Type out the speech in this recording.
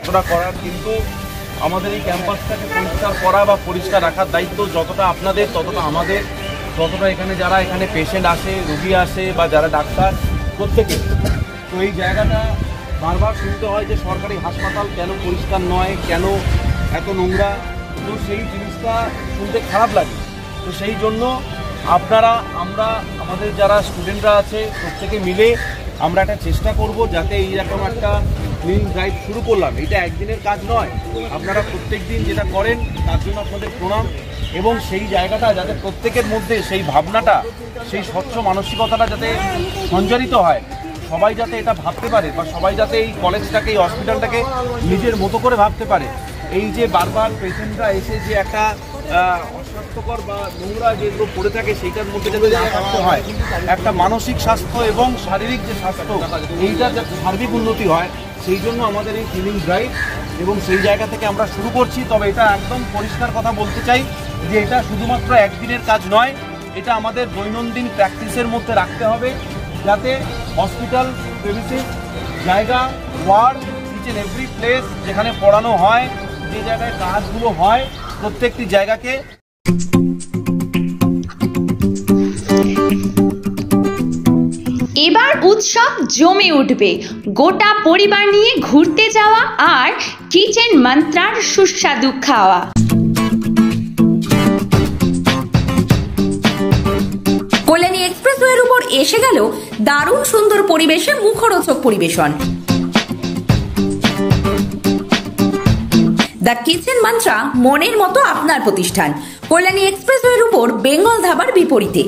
যতটা করার, কিন্তু আমাদের এই ক্যাম্পাসটাকে পরিষ্কার করা বা পরিষ্কার রাখার দায়িত্ব যতটা আপনাদের ততটা আমাদের, যতটা এখানে যারা এখানে পেশেন্ট আসে, রোগী আসে বা যারা ডাক্তার প্রত্যেকে। তো এই জায়গাটা বারবার শুনতে হয় যে সরকারি হাসপাতাল কেন পরিষ্কার নয়, কেন এত নোংরা। তো সেই জিনিসটা শুনতে খারাপ লাগে। তো সেই জন্য আপনারা, আমরা, আমাদের যারা স্টুডেন্টরা আছে প্রত্যেকে মিলে আমরা একটা চেষ্টা করব যাতে এইরকম একটা ক্লিন ড্রাইভ শুরু করলাম। এটা একদিনের কাজ নয়, আপনারা প্রত্যেক দিন যেটা করেন তার জন্য আপনাদের প্রণাম। এবং সেই জায়গাটা যাতে প্রত্যেকের মধ্যে সেই ভাবনাটা, সেই স্বচ্ছ মানসিকতাটা যাতে সঞ্চারিত হয়, সবাই যাতে এটা ভাবতে পারে বা সবাই যাতে এই কলেজটাকে, এই হসপিটালটাকে নিজের মতো করে ভাবতে পারে। এই যে বারবার পেশেন্টরা এসে যে একটা অস্বাস্থ্যকর বা নোংরা যেগুলো পড়ে থাকে সেইটার মধ্যে যাতে না থাকতে হয়, একটা মানসিক স্বাস্থ্য এবং শারীরিক যে স্বাস্থ্য এইটা যাতে সার্বিক উন্নতি হয়, সেই জন্য আমাদের এই ক্লিনিং ড্রাইভ। এবং সেই জায়গা থেকে আমরা শুরু করছি। তবে এটা একদম পরিষ্কার কথা বলতে চাই যে এটা শুধুমাত্র একদিনের কাজ নয়, এটা আমাদের দৈনন্দিন প্র্যাকটিসের মধ্যে রাখতে হবে, যাতে হসপিটাল প্রেমিসিস, জায়গা, ward, each and every place যেখানে পড়ানো হয়, যে জায়গায় কাজগুলো হয়, প্রত্যেকটি জায়গাকে এবার উৎসব জমে উঠবে। গোটা পরিবার নিয়ে ঘুরতে যাওয়া আর কিচেন মন্ত্রার সুস্বাদু খাওয়া। কল্যাণী এক্সপ্রেসওয়ের উপর এসে গেল দারুণ সুন্দর পরিবেশে মুখরোচক পরিবেশন। দ্য কিচেন মন্ত্রা মনের মতো আপনার প্রতিষ্ঠান। কল্যাণী এক্সপ্রেসওয়ের উপর বেঙ্গল ধাবার বিপরীতে।